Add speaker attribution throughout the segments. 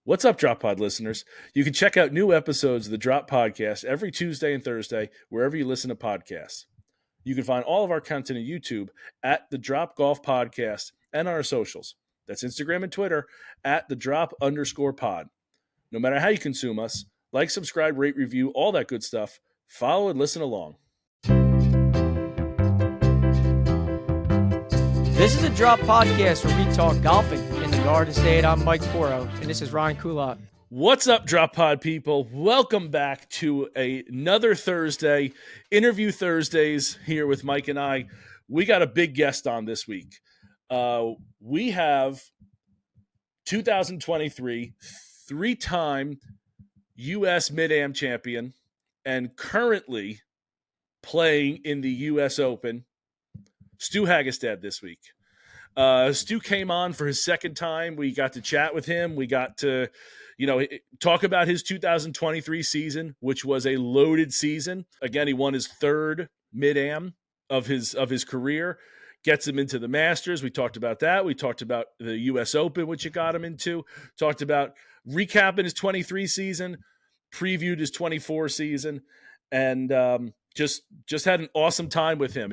Speaker 1: What's up, Drop Pod listeners? You can check out new episodes of the Drop Podcast every Tuesday and Thursday, wherever you listen to podcasts. You can find all of our content on YouTube at the Drop Golf Podcast and on our socials. That's Instagram and Twitter at the Drop_pod. No matter how you consume us, like, subscribe, rate, review, all that good stuff. Follow and listen along.
Speaker 2: This is a Drop Podcast where we talk golfing in the Garden State. I'm Mike Poro, and this is Ryan Kulot.
Speaker 1: What's up, Drop Pod people? Welcome back to another Thursday, Interview Thursdays here with Mike and I. We got a big guest on this week. We have 2023 three-time US Mid-Am champion and currently playing in the US Open, Stu Hagestad this week. Stu came on for his second time. We got to chat with him. We got to, talk about his 2023 season, which was a loaded season. Again, he won his third Mid-Am of his career. Gets him into the Masters. We talked about that. We talked about the US Open, which it got him into. Talked about recapping his 23 season, previewed his 24 season, and just had an awesome time with him.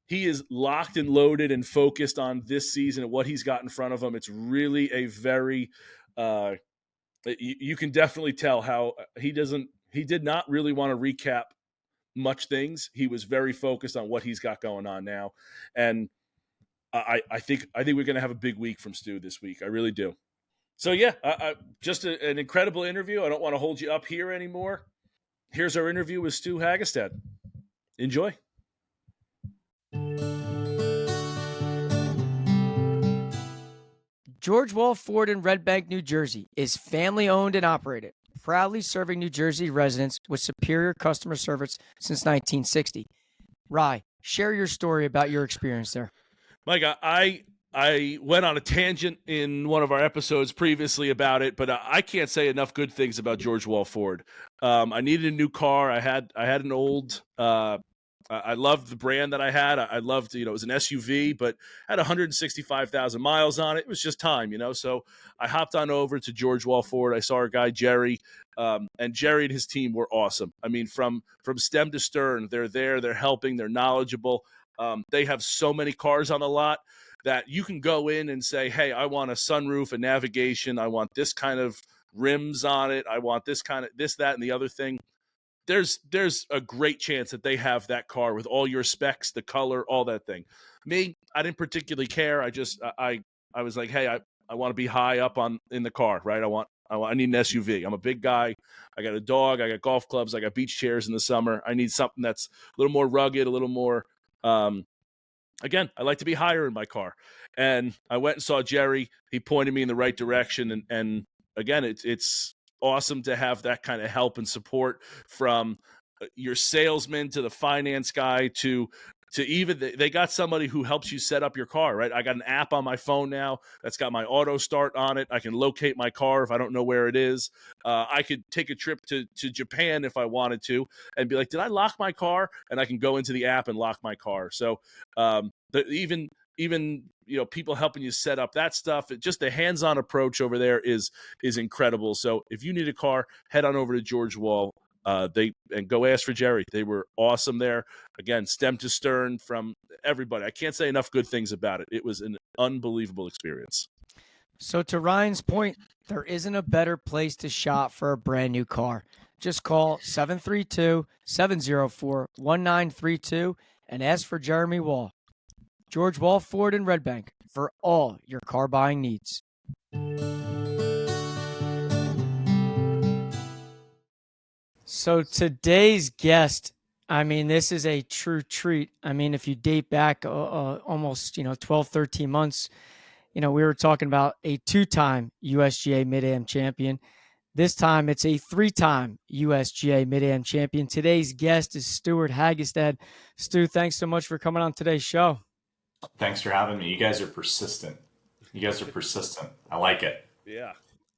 Speaker 1: He is locked and loaded and focused on this season and what he's got in front of him. It's really a very you can definitely tell how he did not really want to recap much things. He was very focused on what he's got going on now. And I think we're going to have a big week from Stu this week. I really do. So yeah, just an incredible interview. I don't want to hold you up here anymore. Here's our interview with Stu Hagestad. Enjoy.
Speaker 2: George Wall Ford in Red Bank, New Jersey is family owned and operated, proudly serving New Jersey residents with superior customer service since 1960. Rye, share your story about your experience there.
Speaker 1: Mike, I went on a tangent in one of our episodes previously about it, but I can't say enough good things about George Wall Ford. I needed a new car. I had an old. I loved the brand that I had. I loved, it was an SUV, but had 165,000 miles on it. It was just time, So I hopped on over to George Wall Ford. I saw our guy Jerry, and Jerry and his team were awesome. I mean, from stem to stern, they're there, they're helping, they're knowledgeable. They have so many cars on the lot that you can go in and say, hey, I want a sunroof, a navigation. I want this kind of rims on it. I want this kind of this, that, and the other thing. There's a great chance that they have that car with all your specs, the color, all that thing. Me, I didn't particularly care. I just I was like, hey, I want to be high up in the car, right? I need an SUV. I'm a big guy. I got a dog. I got golf clubs. I got beach chairs in the summer. I need something that's a little more rugged, a little more. Again, I like to be higher in my car. And I went and saw Jerry. He pointed me in the right direction. And again, it's awesome to have that kind of help and support from your salesman to the finance guy to even they got somebody who helps you set up your car, right? I got an app on my phone now that's got my auto start on it. I can locate my car if I don't know where it is. I could take a trip to Japan if I wanted to and be like, did I lock my car? And I can go into the app and lock my car. So even people helping you set up that stuff, just the hands-on approach over there is incredible. So if you need a car, head on over to George Wall. And go ask for Jerry. They were awesome there. Again, stem to stern from everybody. I can't say enough good things about it. It was an unbelievable experience.
Speaker 2: So to Ryan's point, there isn't a better place to shop for a brand new car. Just call 732-704-1932 and ask for Jeremy Wall. George Wall Ford in Red Bank for all your car buying needs. So today's guest, this is a true treat. If you date back almost, 12, 13 months, we were talking about a two-time USGA Mid-Am champion. This time it's a three-time USGA Mid-Am champion. Today's guest is Stewart Hagestad. Stu, thanks so much for coming on today's show.
Speaker 3: Thanks for having me. You guys are persistent. I like it.
Speaker 1: Yeah.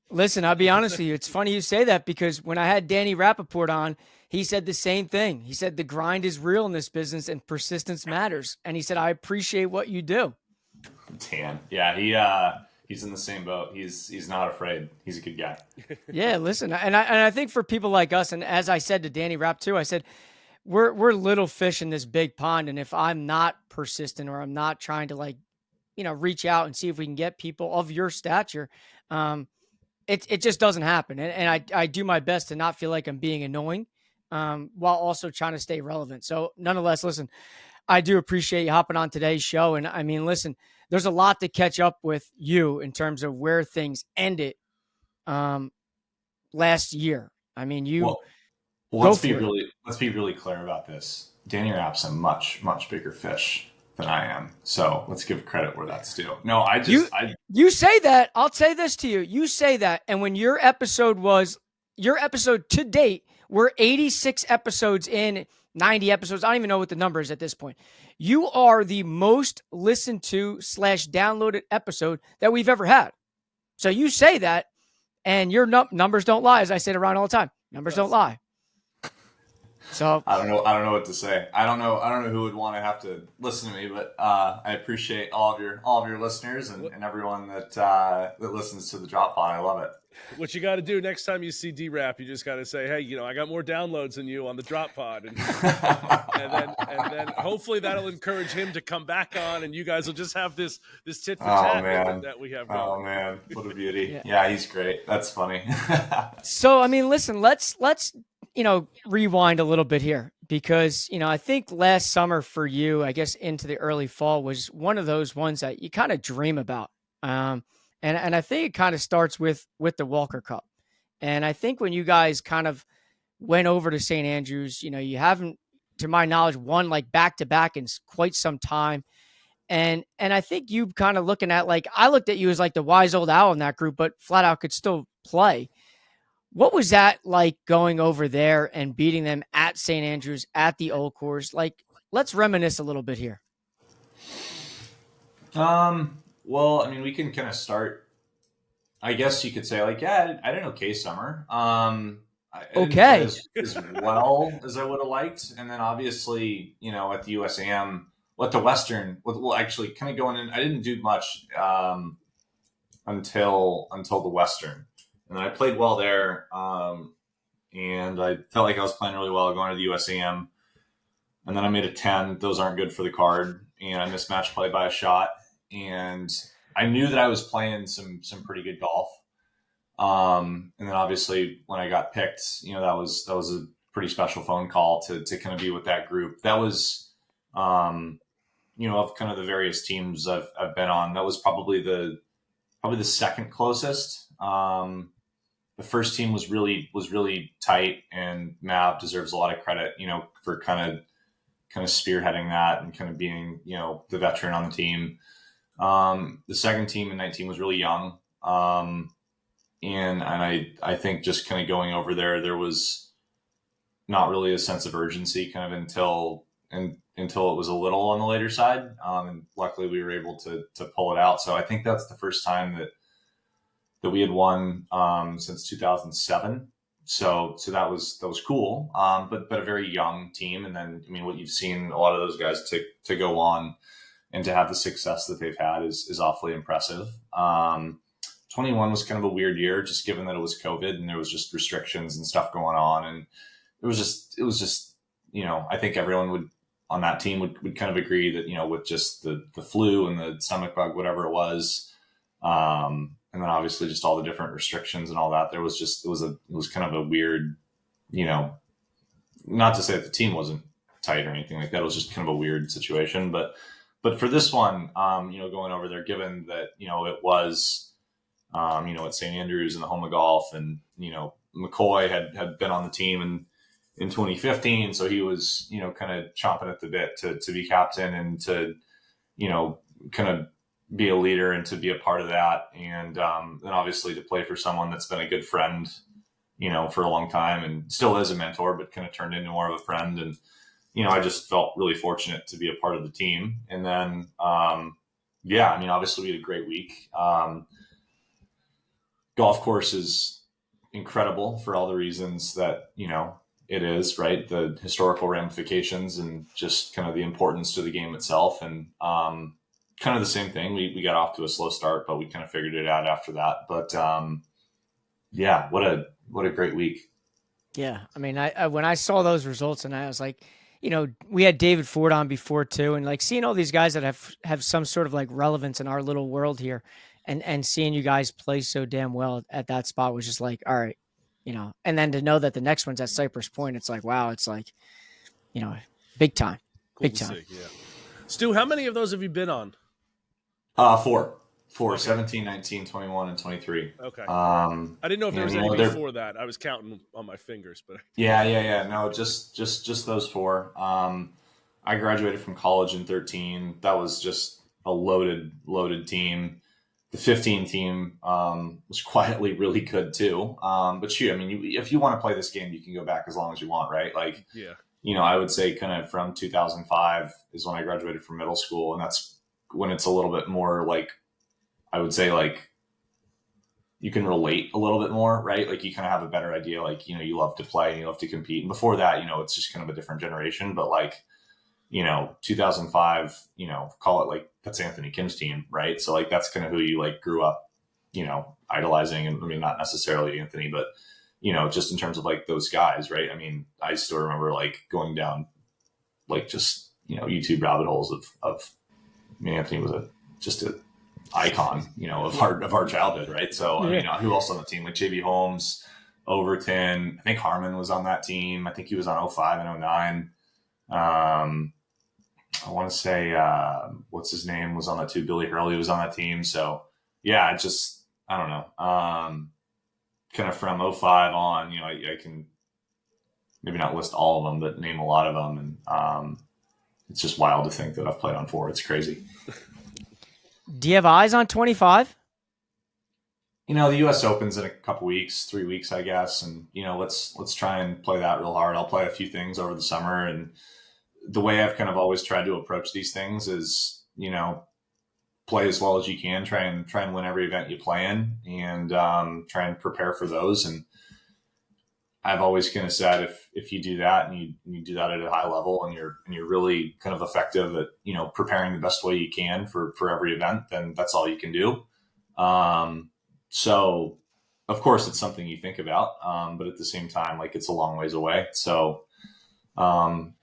Speaker 2: Listen, I'll be honest with you. It's funny you say that because when I had Danny Rappaport on, he said the same thing. He said the grind is real in this business and persistence matters. And he said, I appreciate what you do.
Speaker 3: Dan. Yeah, He's in the same boat. He's not afraid. He's a good guy.
Speaker 2: Yeah, listen, and I think for people like us, and as I said to Danny Rapp too, I said we're little fish in this big pond, and if I'm not persistent or I'm not trying to reach out and see if we can get people of your stature, it just doesn't happen. And I do my best to not feel like I'm being annoying, while also trying to stay relevant. So nonetheless, listen, I do appreciate you hopping on today's show. And I mean, listen, there's a lot to catch up with you in terms of where things ended last year. I mean,
Speaker 3: Well, let's be really clear about this. Danny Rapp's a much, much bigger fish than I am. So let's give credit where that's due. No,
Speaker 2: you say that. I'll say this to you. You say that. And when your episode to date, we're 86 episodes in, 90 episodes. I don't even know what the number is at this point. You are the most listened to / downloaded episode that we've ever had. So you say that, and your numbers don't lie. As I say it around all the time, numbers don't lie. So
Speaker 3: I don't know what to say. I don't know who would want to have to listen to me, but I appreciate all of your listeners and everyone that listens to the Drop Pod. I love it.
Speaker 1: What you got to do next time you see D-Rap, you just got to say, hey, I got more downloads than you on the Drop Pod. And then hopefully that'll encourage him to come back on, and you guys will just have this tit for tat that we have going.
Speaker 3: Oh, man. What a beauty. Yeah, he's great. That's funny.
Speaker 2: So, I mean, listen, let's rewind a little bit here, because, I think last summer for you, I guess into the early fall, was one of those ones that you kind of dream about. And I think it kind of starts with the Walker Cup. And I think when you guys kind of went over to St. Andrews, you haven't, to my knowledge, won like back-to-back in quite some time. And I think you kind of looking at, I looked at you as like the wise old owl in that group, but flat out could still play. What was that like going over there and beating them at St. Andrews at the old course? Let's reminisce a little bit here.
Speaker 3: Well, I mean, we can kind of start, I guess you could say, I had an okay summer. I didn't play as well as I would have liked. And then obviously, at the USAM, actually kind of going in, I didn't do much until the Western. And I played well there, and I felt like I was playing really well going to the USAM. And then I made a 10. Those aren't good for the card. And I missed match play by a shot. And I knew that I was playing some pretty good golf. And then obviously when I got picked, that was a pretty special phone call to kind of be with that group. That was, of kind of the various teams I've been on, that was probably the second closest. The first team was really tight, and Mav deserves a lot of credit, for kind of spearheading that and kind of being, the veteran on the team. The second team and 19 was really young. And I think just kind of going over there was not really a sense of urgency kind of until it was a little on the later side. And luckily we were able to pull it out. So I think that's the first time that we had won, since 2007. So that was cool. But a very young team. And then, I mean, what you've seen a lot of those guys to go on and to have the success that they've had is awfully impressive. 21 was kind of a weird year, just given that it was COVID and there was just restrictions and stuff going on. And it was just, I think everyone on that team would kind of agree that, with just the flu and the stomach bug, whatever it was, and then obviously just all the different restrictions and all that, it was kind of a weird, not to say that the team wasn't tight or anything like that. It was just kind of a weird situation, but for this one, going over there, given that, it was, at St. Andrews and the home of golf, and, McCoy had been on the team in 2015. So he was, kind of chomping at the bit to be captain and to, kind of be a leader and to be a part of that. And then obviously to play for someone that's been a good friend, for a long time and still is a mentor, but kind of turned into more of a friend. And, I just felt really fortunate to be a part of the team. And then, obviously we had a great week. Golf course is incredible for all the reasons that, it is, right? The historical ramifications and just kind of the importance to the game itself. And, kind of the same thing. We got off to a slow start, but we kind of figured it out after that. But yeah, what a great week.
Speaker 2: Yeah, I mean, I when I saw those results, and I was like, we had David Ford on before too, and like seeing all these guys that have some sort of like relevance in our little world here, and seeing you guys play so damn well at that spot was just like, all right, and then to know that the next one's at Cypress Point, it's like, wow, it's like, big time,
Speaker 1: Cool
Speaker 2: big
Speaker 1: to
Speaker 2: time.
Speaker 1: see, yeah. Stu, how many of those have you been on?
Speaker 3: 4,
Speaker 1: Okay.
Speaker 3: 17, 19, 21, and 23.
Speaker 1: Okay. I didn't know if there was any before that. I was counting on my fingers, but
Speaker 3: Yeah. No, just those 4. I graduated from college in 13. That was just a loaded team. The 15 team was quietly really good too. But shoot, I mean, if you want to play this game, you can go back as long as you want, right? Like,
Speaker 1: yeah.
Speaker 3: I would say kind of from 2005 is when I graduated from middle school, and that's when it's a little bit more like, I would say, like, you can relate a little bit more, right? Like, you kind of have a better idea, like, you love to play and you love to compete. And before that, it's just kind of a different generation. But like, 2005, call it like, that's Anthony Kim's team, right? So like, that's kind of who you like grew up, idolizing. And I mean, not necessarily Anthony, but, just in terms of like those guys, right? I mean, I still remember like going down like just, YouTube rabbit holes of Anthony was just an icon, of our childhood, right? So, I mean, who else on the team? Like JB Holmes, Overton, I think Harmon was on that team. I think he was on 05 and 09. I want to say, what's his name was on that too. Billy Hurley was on that team. So yeah, I don't know. Kind of from 05 on, I can maybe not list all of them, but name a lot of them. And, it's just wild to think that I've played on 4. It's crazy.
Speaker 2: Do you have eyes on 25?
Speaker 3: The U.S. Open's in a couple weeks, 3 weeks, I guess. And, let's try and play that real hard. I'll play a few things over the summer. And the way I've kind of always tried to approach these things is, play as well as you can, try and win every event you play in, and try and prepare for those. And I've always kind of said, if you do that and you do that at a high level, and you're really kind of effective at, preparing the best way you can for every event, then that's all you can do. So of course it's something you think about, but at the same time, like, it's a long ways away. So, for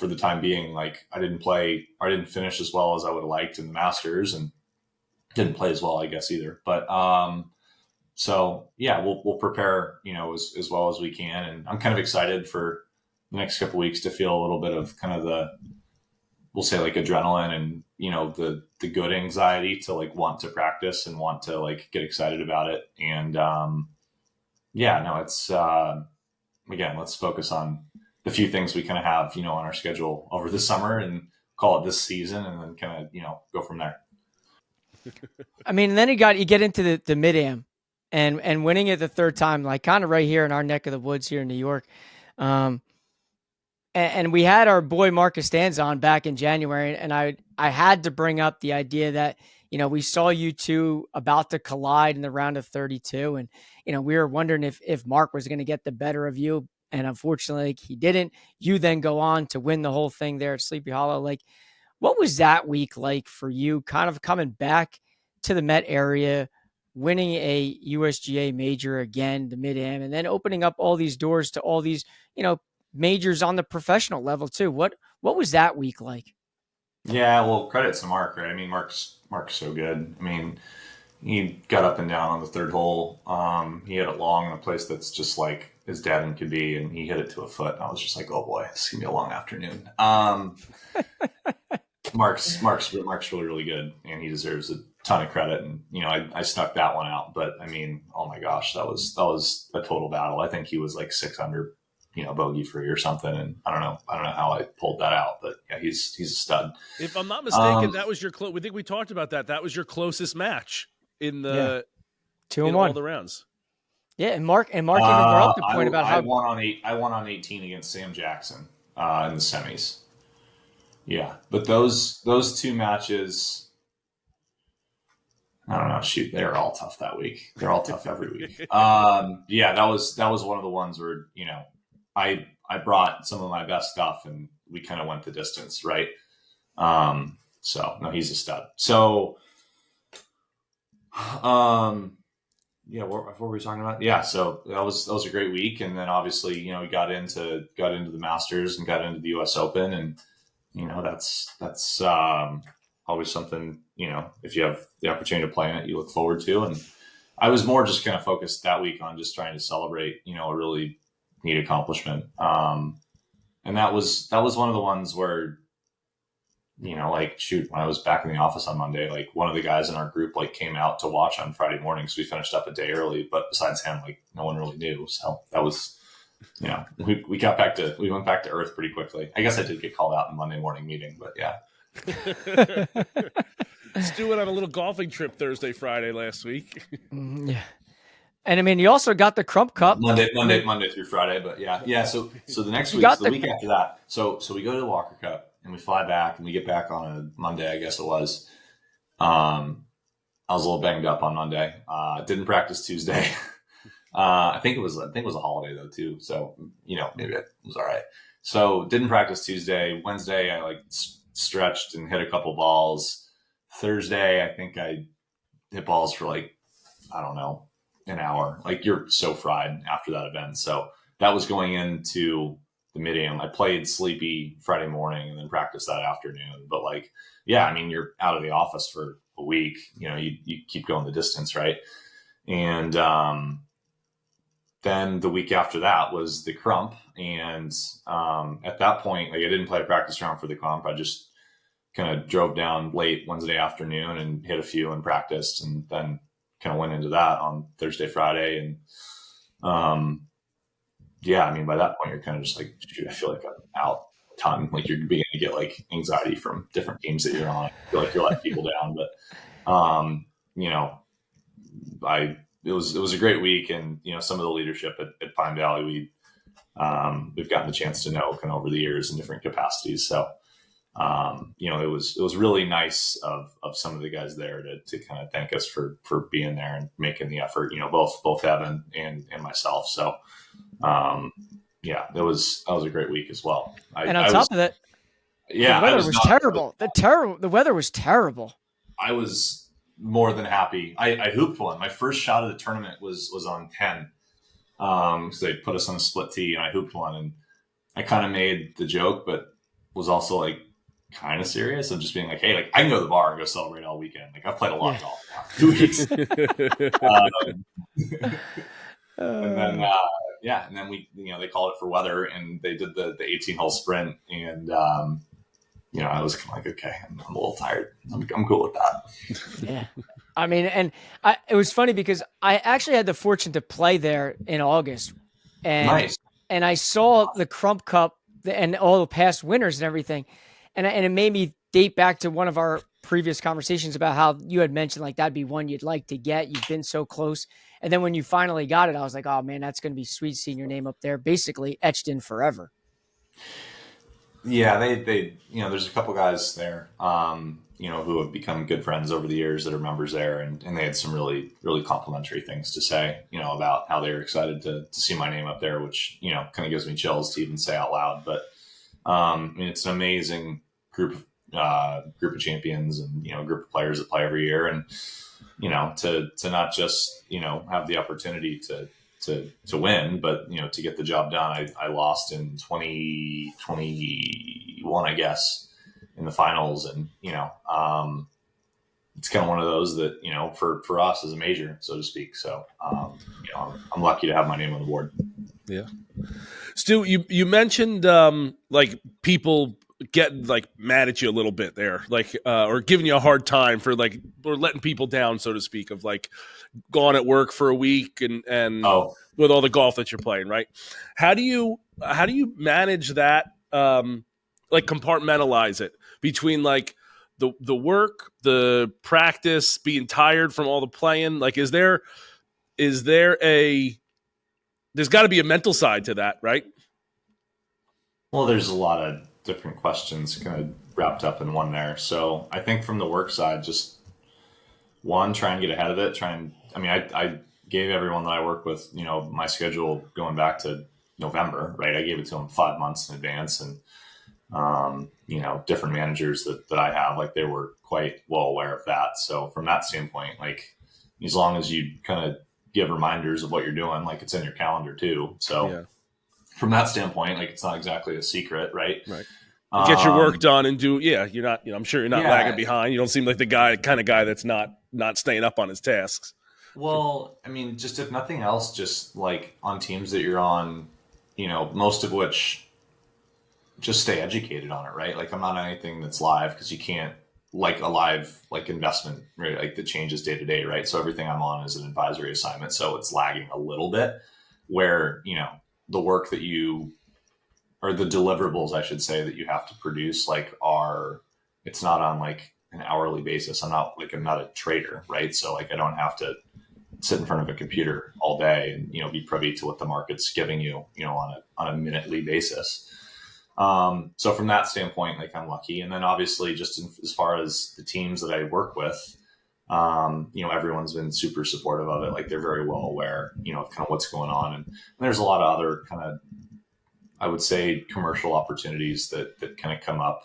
Speaker 3: the time being, like, I didn't finish as well as I would have liked in the Masters, and didn't play as well, I guess, either. But, so yeah, we'll prepare, as well as we can. And I'm kind of excited for the next couple of weeks to feel a little bit of kind of we'll say like adrenaline and, the good anxiety to like want to practice and want to like get excited about it. And, it's, again, let's focus on the few things we kind of have, on our schedule over the summer, and call it this season, and then kind of, go from there.
Speaker 2: I mean, and then you get into the Mid-Am. And winning it the third time, like kind of right here in our neck of the woods here in New York. And we had our boy Marcus Stans on back in January, and I had to bring up the idea that, we saw you two about to collide in the round of 32. And, we were wondering if Mark was going to get the better of you. And unfortunately, he didn't. You then go on to win the whole thing there at Sleepy Hollow. Like, what was that week like for you, kind of coming back to the Met area, winning a USGA major again, the Mid-Am, and then opening up all these doors to all these, majors on the professional level too? What was that week like?
Speaker 3: Yeah, well, credit to Mark, right? I mean, Mark's so good. I mean, he got up and down on the third hole. He hit it long in a place that's just like as dead and could be, and he hit it to a foot. And I was just like, oh boy, this is gonna be a long afternoon. Mark's really, really good, and he deserves a ton of credit. And I snuck that one out, but I mean, oh my gosh, that was a total battle. I think he was like 6 under, bogey free or something, and I don't know how I pulled that out, but yeah, he's a stud.
Speaker 1: If I'm not mistaken, that was your we think we talked about that. That was your closest match in the
Speaker 2: 2-1
Speaker 1: all the rounds.
Speaker 2: Yeah, and Mark even brought up the point about how
Speaker 3: I won on 18 against Sam Jackson in the semis. Yeah, but those 2 matches, I don't know. Shoot, they're all tough that week. They're all tough every week. Yeah, that was one of the ones where I brought some of my best stuff, and we kind of went the distance, right? So no, he's a stud. So, yeah, what were we talking about? Yeah, so that was a great week, and then obviously, we got into the Masters and got into the U.S. Open, and that's always something, if you have the opportunity to play in it, you look forward to. And I was more just kind of focused that week on just trying to celebrate, a really neat accomplishment. And that was one of the ones where, like, shoot, when I was back in the office on Monday, like, one of the guys in our group, like, came out to watch on Friday morning. So we finished up a day early, but besides him, like, no one really knew. So that was, we went back to earth pretty quickly. I guess I did get called out in the Monday morning meeting, but yeah.
Speaker 1: Stewart on a little golfing trip Thursday, Friday last week.
Speaker 2: Yeah. And I mean, you also got the Crump Cup
Speaker 3: Monday through Friday, but yeah. So the next week, the week after that. So we go to the Walker Cup and we fly back and we get back on a Monday, I guess it was. I was a little banged up on Monday. Didn't practice Tuesday. I think it was a holiday though too. So maybe it was all right. So didn't practice Tuesday. Wednesday I stretched and hit a couple balls. Thursday I think I hit balls for I don't know, an hour. Like, you're so fried after that event. So that was going into the Mid-Am. I played sleepy Friday morning and then practiced that afternoon. But you're out of the office for a week. You keep going the distance, right? And then the week after that was the Crump. And at that point, I didn't play a practice round for the Crump. I just kind of drove down late Wednesday afternoon and hit a few and practiced, and then kind of went into that on Thursday, Friday. And by that point you're kind of just like, shoot, I feel like I'm out a ton. Like, you're beginning to get anxiety from different games that you're on. I feel like you're letting people down, but it was a great week. And, some of the leadership at Pine Valley, we've gotten the chance to know kind of over the years in different capacities. So, it was really nice of some of the guys there to kind of thank us for being there and making the effort, both Evan and myself. So, that was a great week as well.
Speaker 2: And on top of that, the weather was terrible. The weather was terrible.
Speaker 3: I was more than happy. I hooped one. My first shot of the tournament was on 10. So they put us on a split tee and I hooped one, and I kind of made the joke, but was also kind of serious of just being like, hey, I can go to the bar and go celebrate all weekend. I've played a lot of golf now, 2 weeks. And then, and then we, they called it for weather and they did the 18-hole sprint. And, I was kind of like, okay, I'm a little tired. I'm cool with that.
Speaker 2: Yeah. I mean, and it was funny because I actually had the fortune to play there in August. And,
Speaker 3: nice.
Speaker 2: And I saw the Crump Cup and all the past winners and everything. And it made me date back to one of our previous conversations about how you had mentioned that'd be one you'd like to get. You've been so close. And then when you finally got it, I was like, oh man, that's going to be sweet seeing your name up there, basically etched in forever.
Speaker 3: Yeah, they there's a couple guys there, who have become good friends over the years that are members there. And they had some really, really complimentary things to say, about how they were excited to see my name up there, which, kind of gives me chills to even say out loud. But it's an amazing group of champions and, group of players that play every year. And, to not just, have the opportunity to win, but, to get the job done. I lost in 2021, I guess, in the finals. And, it's kind of one of those that, for us as a major, so to speak. So, I'm lucky to have my name on the board.
Speaker 1: Yeah. Stu, you mentioned people getting mad at you a little bit there, or giving you a hard time for or letting people down, so to speak, of gone at work for a week and with all the golf that you're playing, right? How do you manage that? Compartmentalize it between the work, the practice, being tired from all the playing. There's got to be a mental side to that, right?
Speaker 3: Well, there's a lot of different questions kind of wrapped up in one there. So I think from the work side, just one, try and get ahead of it. I gave everyone that I work with, my schedule going back to November, right? I gave it to them 5 months in advance. And, different managers that I have, like they were quite well aware of that. So from that standpoint, like as long as you kind of give reminders of what you're doing, like it's in your calendar too. So from that standpoint, like it's not exactly a secret, right?
Speaker 1: Right. Get your work done and you're not, I'm sure you're not lagging behind. You don't seem like the kind of guy that's not staying up on his tasks.
Speaker 3: Well, I mean, just if nothing else, just like on teams that you're on, most of which just stay educated on it, right? Like I'm not on anything that's live because you can't like a live like investment, right? Like that changes day to day, right? So everything I'm on is an advisory assignment. So it's lagging a little bit where, the work that you or the deliverables, I should say, that you have to produce, like it's not on like an hourly basis. I'm not a trader, right? So like I don't have to sit in front of a computer all day and, be privy to what the market's giving you, on a minutely basis. So from that standpoint, like I'm lucky. And then obviously just as far as the teams that I work with, everyone's been super supportive of it. Like they're very well aware, of kind of what's going on. And there's a lot of other kind of, I would say, commercial opportunities that kind of come up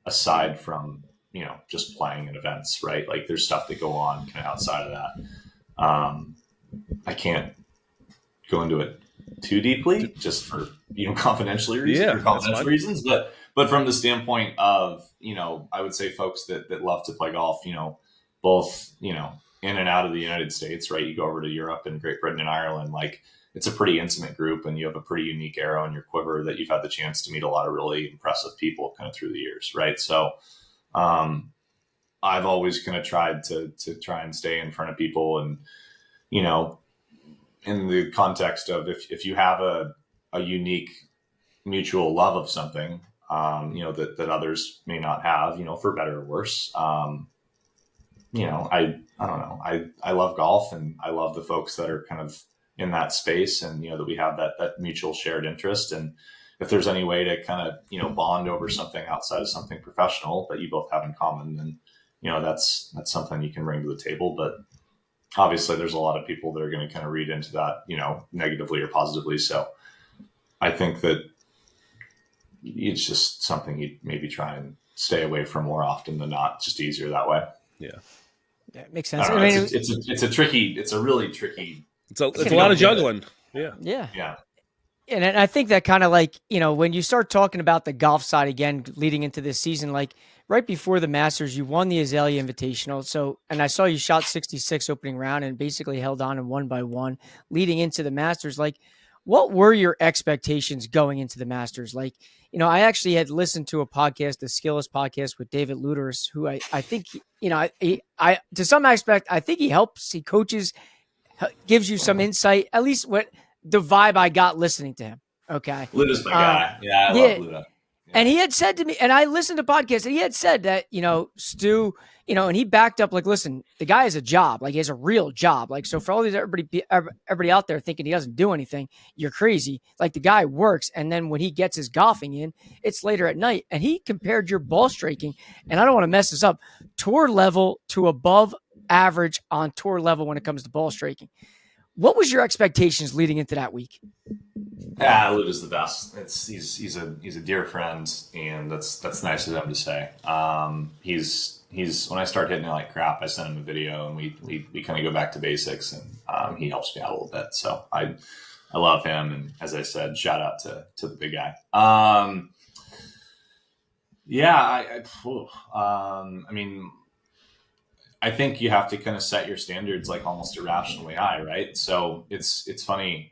Speaker 3: aside from, just playing in events, right? Like there's stuff that go on kind of outside of that. I can't go into it too deeply just for, confidential reasons, but from the standpoint of, I would say folks that love to play golf, both, in and out of the United States, right? You go over to Europe and Great Britain and Ireland, like it's a pretty intimate group and you have a pretty unique arrow in your quiver that you've had the chance to meet a lot of really impressive people kind of through the years. Right. So, I've always kind of tried to try and stay in front of people and, in the context of if you have a unique mutual love of something, that others may not have, for better or worse. I don't know. I love golf and I love the folks that are kind of in that space and, that we have that mutual shared interest. And if there's any way to kind of, bond over something outside of something professional that you both have in common, then, that's something you can bring to the table. But obviously there's a lot of people that are going to kind of read into that, negatively or positively. So I think that it's just something you maybe try and stay away from more often than not. It's just easier that way.
Speaker 1: Yeah.
Speaker 2: Yeah, it makes sense.
Speaker 3: It's a really tricky.
Speaker 1: It's a lot of juggling. Yeah.
Speaker 2: Yeah.
Speaker 3: Yeah.
Speaker 2: And I think that kind of like, when you start talking about the golf side again, leading into this season, like right before the Masters, you won the Azalea Invitational. So, and I saw you shot 66 opening round and basically held on and one by one leading into the Masters. Like, what were your expectations going into the Masters? Like, I actually had listened to a podcast, the Skillless podcast with David Luderus, who I think, I to some aspect, I think he helps, he coaches, gives you some insight, at least what the vibe I got listening to him. Okay.
Speaker 3: Luda's my guy. Yeah. I love Luda. Yeah.
Speaker 2: And he had said to me, and I listened to podcasts, and he had said that, Stu, and he backed up, like, listen, the guy has a job, like he has a real job. Like, so for all these, everybody out there thinking he doesn't do anything, you're crazy. Like the guy works. And then when he gets his golfing in, it's later at night. And he compared your ball striking, and I don't want to mess this up, tour level to above average on tour level when it comes to ball striking. What was your expectations leading into that week?
Speaker 3: Yeah, Luda's the best. He's a dear friend, and that's nice of him to say. He's when I start hitting it like crap, I send him a video, and we kind of go back to basics, and he helps me out a little bit. So I love him, and as I said, shout out to the big guy. I mean, I think you have to kind of set your standards like almost irrationally high, right? So it's funny.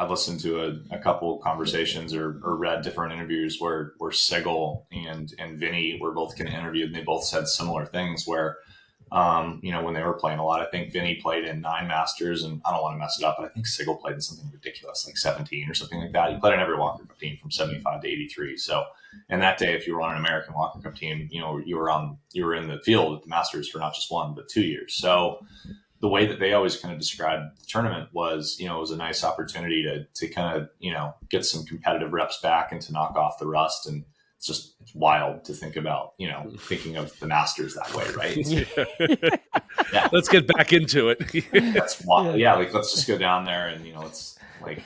Speaker 3: I've listened to a couple of conversations or read different interviews where Sigel and Vinny were both getting interviewed, and they both said similar things where, when they were playing a lot, I think Vinny played in 9 Masters, and I don't want to mess it up, but I think Sigel played in something ridiculous, like 17 or something like that. He played in every Walker Cup team from 75 to 83. So, and that day, if you were on an American Walker Cup team, you were in the field at the Masters for not just 1, but 2 years. So the way that they always kind of described the tournament was, it was a nice opportunity to kind of, get some competitive reps back and to knock off the rust. And it's wild to think about, thinking of the Masters that way, right? Yeah.
Speaker 1: Let's get back into it.
Speaker 3: That's wild. Yeah. Like, let's just go down there and, it's like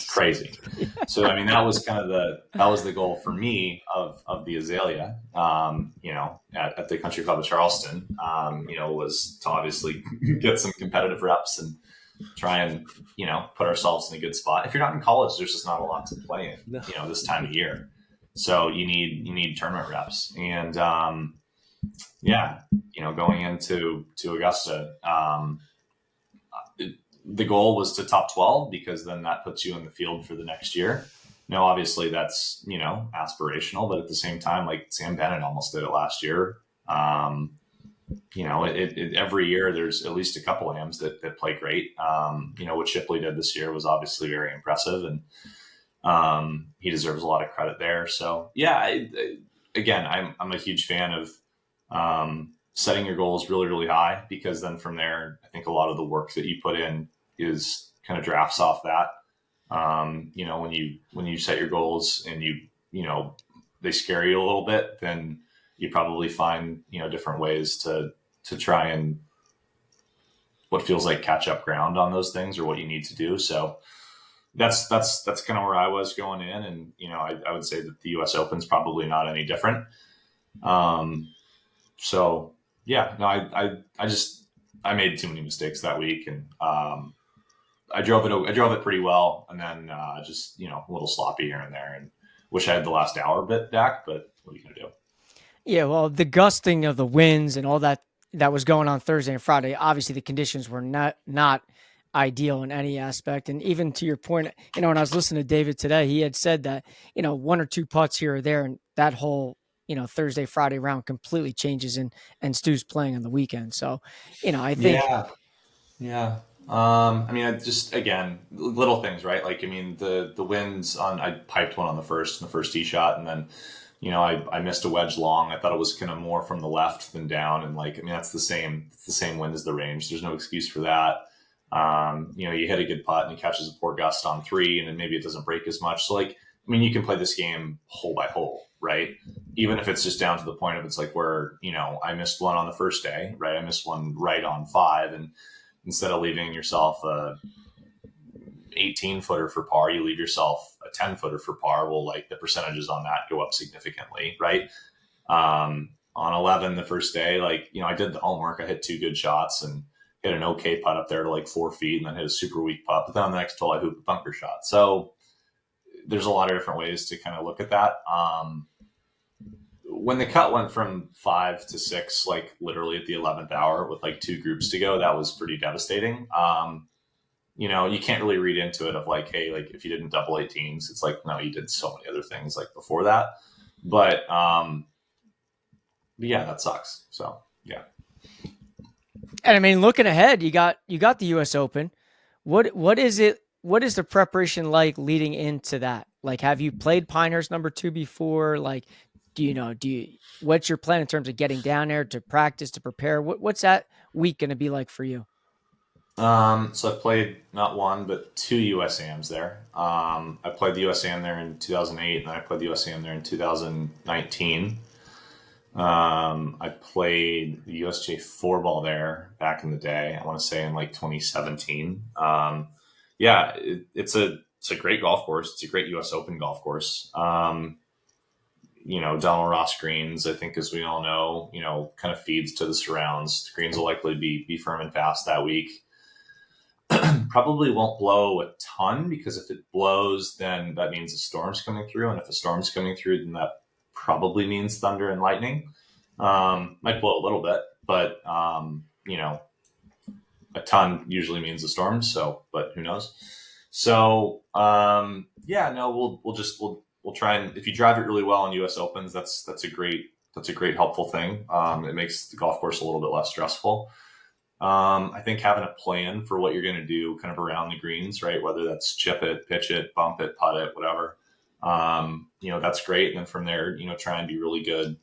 Speaker 3: crazy. So, I mean, that was the goal for me of the Azalea, at the Country Club of Charleston, was to obviously get some competitive reps and try and, put ourselves in a good spot. If you're not in college, there's just not a lot to play in, this time of year. So you need tournament reps. And, going into Augusta, the goal was to top 12, because then that puts you in the field for the next year. Now, obviously that's, aspirational, but at the same time, like Sam Bennett almost did it last year. Every year there's at least a couple AMs that play great. What Shipley did this year was obviously very impressive, and he deserves a lot of credit there. So yeah, I'm a huge fan of setting your goals really, really high, because then from there, I think a lot of the work that you put in is kind of drafts off that. When you set your goals and they scare you a little bit, then you probably find, different ways to try and what feels like catch up ground on those things, or what you need to do. So that's kind of where I was going in. And, I would say that the US Open's probably not any different. So yeah, no, I made too many mistakes that week, and, I drove it pretty well, and then, just, a little sloppy here and there, and wish I had the last hour bit back, but what are you going to do?
Speaker 2: Yeah, well, the gusting of the winds and all that was going on Thursday and Friday, obviously the conditions were not ideal in any aspect. And even to your point, when I was listening to David today, he had said that, one or two putts here or there, and that whole, Thursday, Friday round completely changes, and Stu's playing on the weekend. So, I think.
Speaker 3: Yeah. I just, again, little things, right? Like, the winds I piped one on the first tee shot, and then, I missed a wedge long. I thought it was kind of more from the left than down. And that's the same wind as the range. There's no excuse for that. You hit a good putt and it catches a poor gust on 3, and then maybe it doesn't break as much. So you can play this game hole by hole, right? Even if it's just down to the point of, it's like where, I missed one on the first day, right? I missed one right on 5, and instead of leaving yourself a 18-footer for par, you leave yourself a 10-footer for par. Well, the percentages on that go up significantly, right? On 11 the first day, I did the homework. I hit 2 good shots and hit an okay putt up there to 4 feet, and then hit a super weak putt. But then on the next hole, I hooped a bunker shot. So there's a lot of different ways to kind of look at that. When the cut went from 5 to 6, literally at the 11th hour with 2 groups to go, that was pretty devastating. You can't really read into it of hey, if you didn't double 18s, it's no, you did so many other things before that. But yeah, that sucks. So yeah.
Speaker 2: And looking ahead, you got the US Open. What is it? What is the preparation like leading into that? Have you played Pinehurst number 2 before? What's your plan in terms of getting down there to practice, to prepare? What's that week going to be like for you?
Speaker 3: So I've played not 1, but 2 USAMs there. I played the USAM there in 2008, and then I played the USAM there in 2019. I played the USGA 4-ball there back in the day. I want to say in 2017. Yeah, it's a great golf course. It's a great US Open golf course. Donald Ross greens, I think, as we all know, kind of feeds to the surrounds. The greens will likely be firm and fast that week. Probably won't blow a ton, because if it blows, then that means a storm's coming through. And if a storm's coming through, then that probably means thunder and lightning. Might blow a little bit, but, a ton usually means a storm. So, but who knows? So, we'll try, and if you drive it really well in US Opens, that's a great helpful thing. It makes the golf course a little bit less stressful. I think having a plan for what you're going to do kind of around the greens, right? Whether that's chip it, pitch it, bump it, putt it, whatever. That's great. And then from there, try and be really good,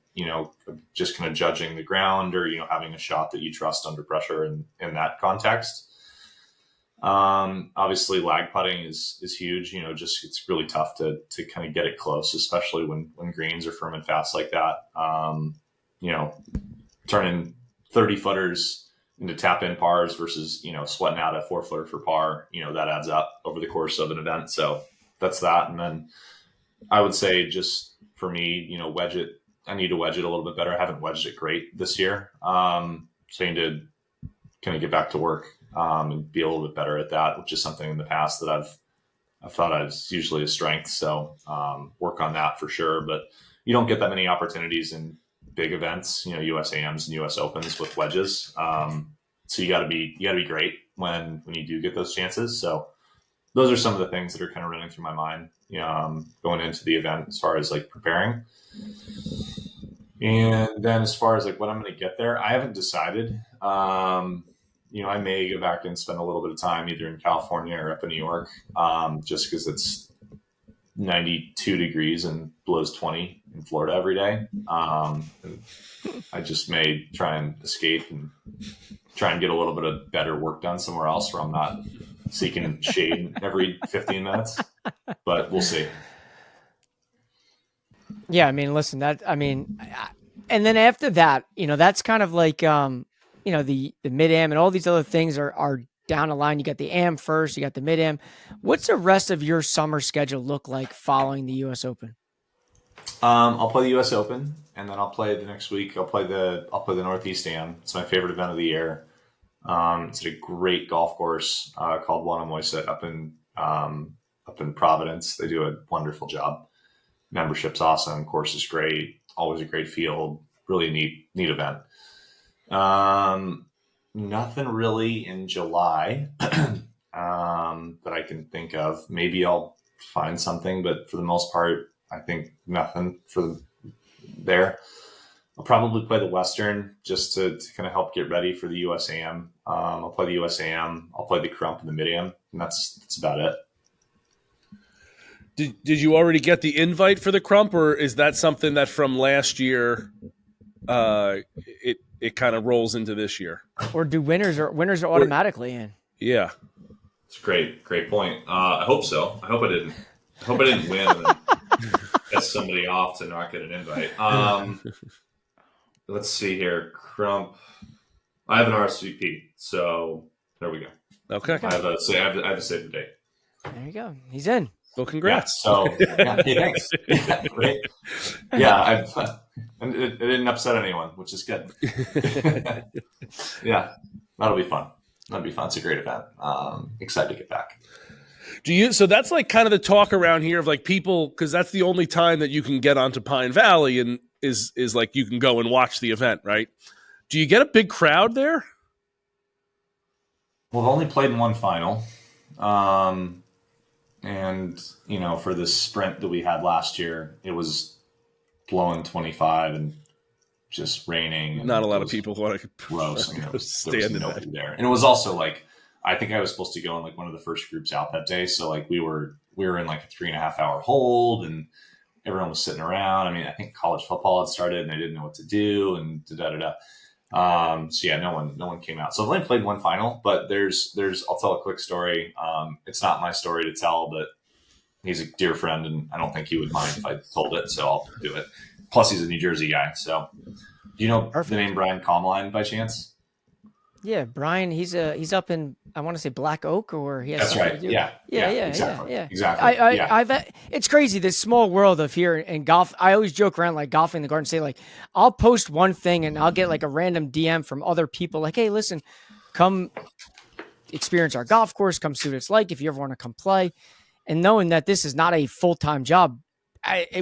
Speaker 3: just kind of judging the ground, or, having a shot that you trust under pressure in that context. Obviously lag putting is huge. Just it's really tough to kind of get it close, especially when greens are firm and fast like that. Turning 30 footers into tap in pars versus, sweating out a 4-footer for par, that adds up over the course of an event. So that's that. And then I would say just for me, wedge it. I need to wedge it a little bit better. I haven't wedged it great this year. So I need to kind of get back to work and be a little bit better at that, which is something in the past that I've thought I was usually a strength. So work on that for sure. But you don't get that many opportunities in big events, USAMs and US Opens with wedges. So you got to be great when you do get those chances. So those are some of the things that are kind of running through my mind, going into the event as far as like preparing. And then as far as like what I'm going to get there, I haven't decided. I may go back and spend a little bit of time either in California or up in New York, just because it's 92 degrees and blows 20 in Florida every day. And I just may try and escape and try and get a little bit of better work done somewhere else where I'm not seeking shade every 15 minutes, but we'll see.
Speaker 2: Yeah. I mean, listen, and then after that, that's kind of like, the Mid-Am and all these other things are down the line. You got the Am first, you got the Mid-Am. What's the rest of your summer schedule look like following the US Open?
Speaker 3: I'll play the US Open, and then I'll play the next week. I'll play the Northeast Am. It's my favorite event of the year. It's at a great golf course called Wanamoyset up in Providence. They do a wonderful job. Membership's awesome. Course is great. Always a great field. Really neat event. Nothing really in July that I can think of. Maybe I'll find something, but for the most part, I think nothing for there. I'll probably play the Western just to kind of help get ready for the USAM. I'll play the USAM. I'll play the Crump and the Mid-Am, and that's about it.
Speaker 1: Did you already get the invite for the Crump, or is that something that from last year it kind of rolls into this year? Or
Speaker 2: do winners are automatically in?
Speaker 1: Yeah.
Speaker 3: It's a great point. I hope so. I hope I didn't win and piss somebody off to not get an invite. Let's see here. Crump. I have an RSVP, so there we go.
Speaker 1: Okay.
Speaker 3: I have a save the date.
Speaker 2: There you go. He's in.
Speaker 1: Well, congrats.
Speaker 3: Yeah, so, hey, thanks. Yeah, great. Yeah, it didn't upset anyone, which is good. Yeah, that'll be fun. It's a great event. Excited to get back.
Speaker 1: So that's like kind of the talk around here of like people, because that's the only time that you can get onto Pine Valley and is like you can go and watch the event, right? Do you get a big crowd there?
Speaker 3: Well, I've only played in one final. And, for the sprint that we had last year, it was blowing 25 and just raining. And
Speaker 1: not a lot of people want to
Speaker 3: gross. There was nobody there. And it was also like, I think I was supposed to go in like one of the first groups out that day. So like we were in like a 3.5 hour hold and everyone was sitting around. I mean, I think college football had started and they didn't know what to do and da-da-da-da. So yeah, no one came out. So I've only played one final, but I'll tell a quick story. It's not my story to tell, but he's a dear friend and I don't think he would mind if I told it. So I'll do it. Plus he's a New Jersey guy. So do you know the name Brian Comline by chance?
Speaker 2: Yeah. Brian, he's up in, I want to say Black Oak, or he has.
Speaker 3: That's right. Yeah.
Speaker 2: Exactly.
Speaker 3: It's
Speaker 2: crazy. This small world of here in golf. I always joke around like golfing in the garden, say like, I'll post one thing and I'll get like a random DM from other people. Like, hey, listen, come experience our golf course. Come see what it's like. If you ever want to come play, and knowing that this is not a full-time job,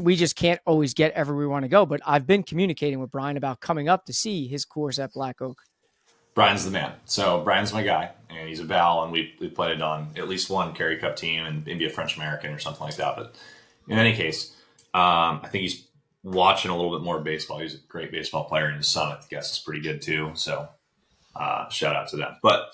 Speaker 2: we just can't always get everywhere we want to go. But I've been communicating with Brian about coming up to see his course at Black Oak.
Speaker 3: Brian's the man. So Brian's my guy, and he's a Val, and we played on at least one Kerry Cup team and maybe a French American or something like that. But in any case, I think he's watching a little bit more baseball. He's a great baseball player, and his son, I guess, is pretty good too. So shout out to them. But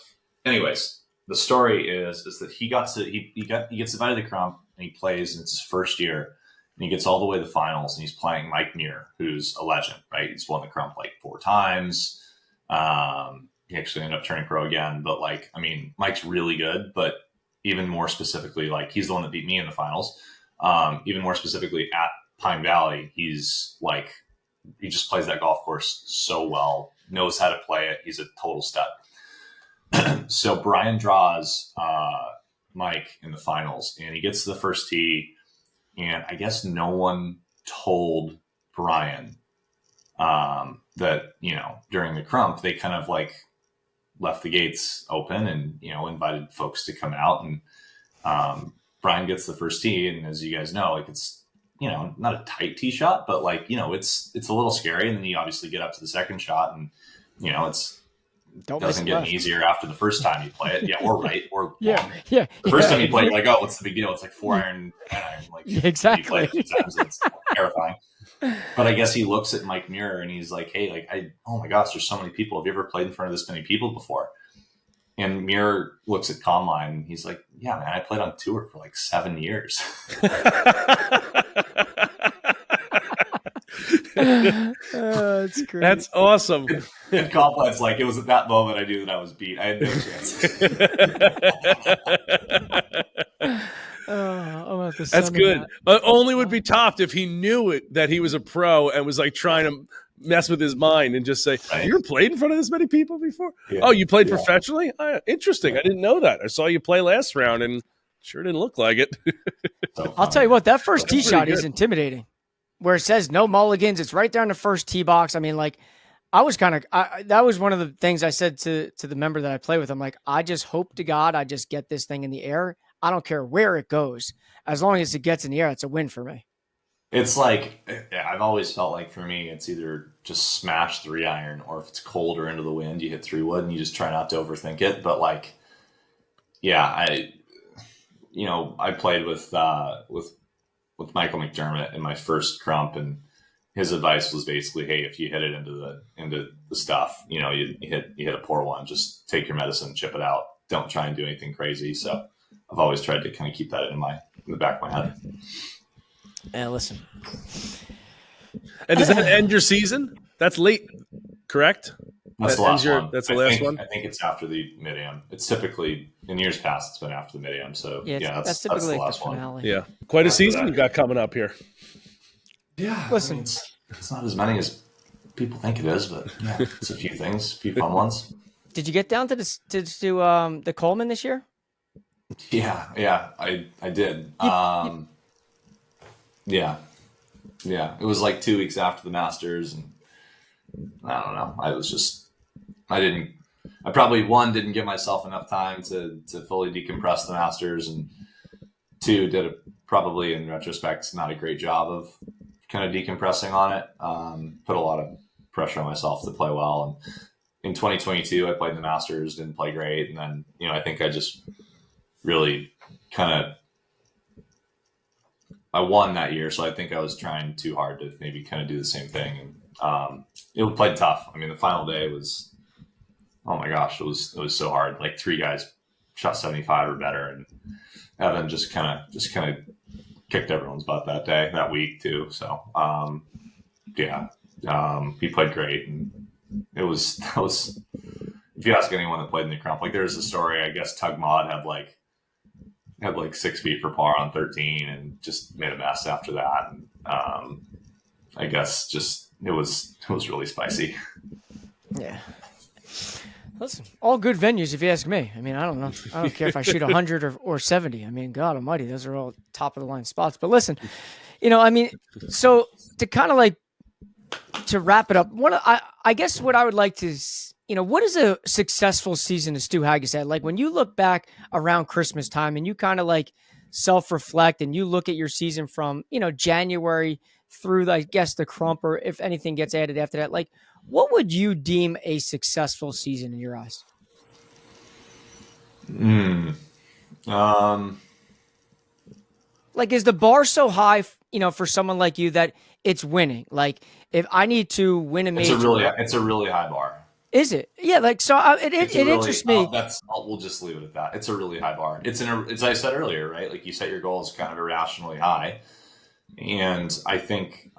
Speaker 3: anyways, the story is that he gets invited to the Crump and he plays, and it's his first year, and he gets all the way to the finals, and he's playing Mike Muir, who's a legend, right? He's won the Crump like 4 times. he actually ended up turning pro again. But like, I mean, Mike's really good, but even more specifically, like he's the one that beat me in the finals. Even more specifically at Pine Valley, he's like, he just plays that golf course so well, knows how to play it. He's a total stud. So Brian draws Mike in the finals, and he gets to the first tee, and I guess no one told Brian that, you know, during the Crump, they kind of like left the gates open and, you know, invited folks to come out, and Brian gets the first tee, and as you guys know, like it's, you know, not a tight tee shot, but like, you know, it's a little scary, and then you obviously get up to the second shot, and you know, doesn't get any easier after the first time you play it. Yeah, or right, or
Speaker 2: yeah.
Speaker 3: The first time you play it, like, oh, what's the big deal? It's like 4 iron, 10 iron, like
Speaker 2: exactly.
Speaker 3: You play it 2 times, it's terrifying. But I guess he looks at Mike Muir and he's like, hey, like oh my gosh, there's so many people. Have you ever played in front of this many people before? And Muir looks at Comline and he's like, yeah, man, I played on tour for like 7 years.
Speaker 2: That's great.
Speaker 1: That's awesome.
Speaker 3: And Compline's like, it was at that moment I knew that I was beat. I had no chance.
Speaker 1: That's good. Only would be topped if he knew it, that he was a pro and was like trying to mess with his mind and just say, right. You ever played in front of this many people before? Yeah. Oh, you played professionally? Interesting. I didn't know that. I saw you play last round and sure didn't look like it.
Speaker 2: I'll tell you what, that first tee shot is intimidating. Where it says no mulligans, it's right there in the first tee box. I mean, like, I was kind of, that was one of the things I said to the member that I play with. I'm like, I just hope to God I just get this thing in the air. I don't care where it goes. As long as it gets in the air, it's a win for me.
Speaker 3: It's like, I've always felt like for me, it's either just smash 3 iron, or if it's cold or into the wind, you hit 3 wood and you just try not to overthink it. But like, yeah, I played with Michael McDermott in my first Crump, and his advice was basically, hey, if you hit it into the stuff, you know, you hit a poor one, just take your medicine, chip it out. Don't try and do anything crazy. So I've always tried to kind of keep that in the back of my head.
Speaker 2: Yeah, listen.
Speaker 1: And does that end your season? That's late, correct?
Speaker 3: That's the last one.
Speaker 1: That's the last one?
Speaker 3: I think it's after the Mid-Am. It's typically, in years past, it's been after the Mid-Am. So, that's
Speaker 2: typically
Speaker 3: the last
Speaker 2: the
Speaker 3: one.
Speaker 1: Yeah. Quite a season you got coming up here.
Speaker 3: Yeah.
Speaker 2: Listen.
Speaker 3: I mean, it's not as many as people think it is, but yeah, it's a few things, a few fun ones.
Speaker 2: Did you get down to the Coleman this year?
Speaker 3: Yeah, I did. Yeah. It was like 2 weeks after the Masters, and I don't know. I probably, 1, didn't give myself enough time to fully decompress the Masters, and 2, did probably in retrospect not a great job of kind of decompressing on it. Put a lot of pressure on myself to play well. And in 2022, I played the Masters, didn't play great. And then, you know, I think I just really I won that year. So I think I was trying too hard to maybe kind of do the same thing. And it played tough. I mean, the final day was, oh my gosh, it was so hard. Like 3 guys shot 75 or better. And Evan just kind of kicked everyone's butt that week too. So, he played great. And that was, if you ask anyone that played in the Crump, like there's a story, I guess Tug Maud had like 6 feet for par on 13 and just made a mess after that. And, I guess just, it was really spicy.
Speaker 2: Yeah. Listen, all good venues, if you ask me. I mean, I don't know. I don't care if I shoot 100 or 70. I mean, God almighty, those are all top of the line spots. But listen, you know, I mean, so to kind of like, to wrap it up, I guess what I would like to, you know, what is a successful season to Stu Hagestad? Like when you look back around Christmas time and you kind of like self-reflect and you look at your season from, you know, January through, I guess, the Crump, or if anything gets added after that, like what would you deem a successful season in your eyes? Like, is the bar so high, you know, for someone like you that it's winning? Like, if I need to win a major,
Speaker 3: it's a really high bar.
Speaker 2: Is it? Yeah. Like, so it interests me.
Speaker 3: We'll just leave it at that. It's a really high bar. It's as I said earlier, right? Like you set your goals kind of irrationally high, and I think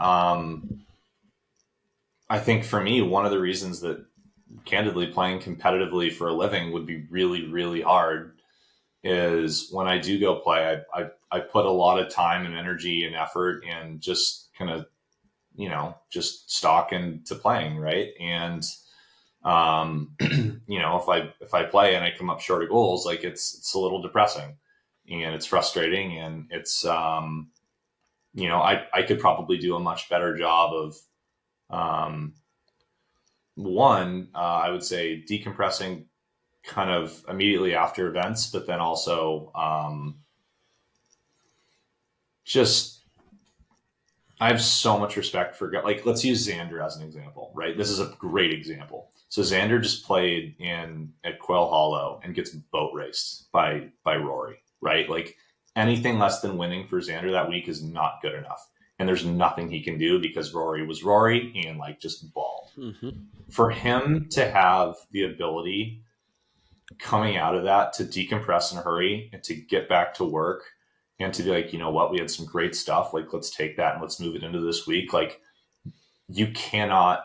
Speaker 3: for me, one of the reasons that candidly playing competitively for a living would be really, really hard is when I do go play, I put a lot of time and energy and effort and just kind of, just stock into playing. Right. And, if I play and I come up short of goals, like it's a little depressing and it's frustrating, and it's, I could probably do a much better job of, I would say decompressing kind of immediately after events, but then also I have so much respect for, like, let's use Xander as an example, right? This is a great example. So Xander just played at Quail Hollow and gets boat raced by Rory, right? Like, anything less than winning for Xander that week is not good enough. And there's nothing he can do because Rory was Rory and like just balled. Mm-hmm. For him to have the ability coming out of that to decompress in a hurry and to get back to work and to be like, you know what, we had some great stuff. Like, let's take that and let's move it into this week. Like, you cannot,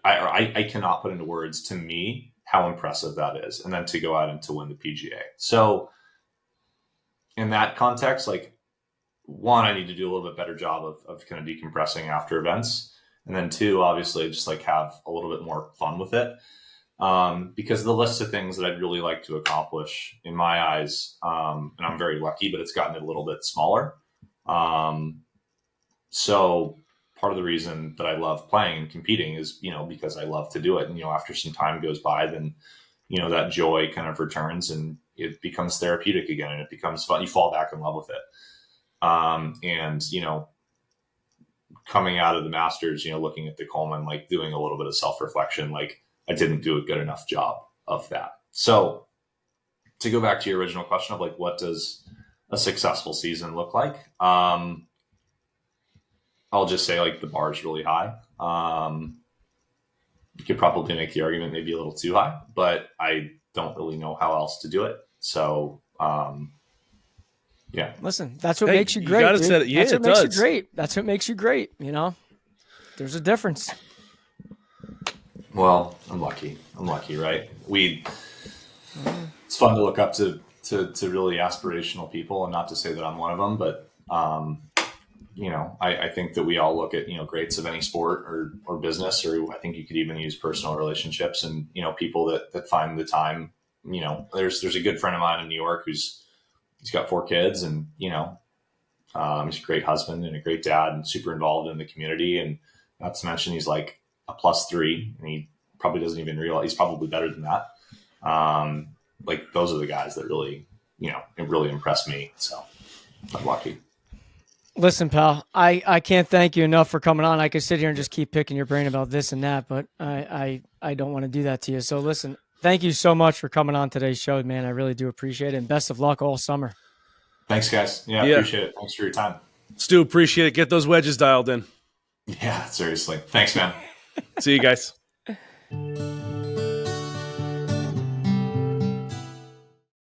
Speaker 3: I cannot put into words to me how impressive that is. And then to go out and to win the PGA. So in that context, like, one, I need to do a little bit better job of kind of decompressing after events. And then two, obviously just like have a little bit more fun with it. Because the list of things that I'd really like to accomplish in my eyes, and I'm very lucky, but it's gotten a little bit smaller. So part of the reason that I love playing and competing is, because I love to do it. And, after some time goes by, then, that joy kind of returns and it becomes therapeutic again and it becomes fun. You fall back in love with it. And, coming out of the Masters, looking at the Coleman, like doing a little bit of self-reflection, like I didn't do a good enough job of that. So to go back to your original question of like, what does a successful season look like? I'll just say like the bar is really high. You could probably make the argument maybe a little too high, but I don't really know how else to do it. So, yeah.
Speaker 2: Listen, that's what makes you great.
Speaker 1: You gotta set it. Yeah,
Speaker 2: that's what
Speaker 1: it
Speaker 2: makes
Speaker 1: does.
Speaker 2: you great. That's what makes you great. There's a difference.
Speaker 3: Well, I'm lucky, right? It's fun to look up to really aspirational people, and not to say that I'm one of them, but, I think that we all look at, greats of any sport or business, or I think you could even use personal relationships and, people that find the time, there's a good friend of mine in New York he's got 4 kids and, he's a great husband and a great dad and super involved in the community. And not to mention, he's like a +3 and he probably doesn't even realize he's probably better than that. Like those are the guys that really, it really impressed me. So I'm lucky.
Speaker 2: Listen, pal, I can't thank you enough for coming on. I could sit here and just keep picking your brain about this and that, but I don't want to do that to you. So listen, thank you so much for coming on today's show, man. I really do appreciate it. And best of luck all summer.
Speaker 3: Thanks, guys. Yeah, appreciate it. Thanks for your time.
Speaker 1: Stu, appreciate it. Get those wedges dialed in.
Speaker 3: Yeah, seriously. Thanks, man.
Speaker 1: See you guys.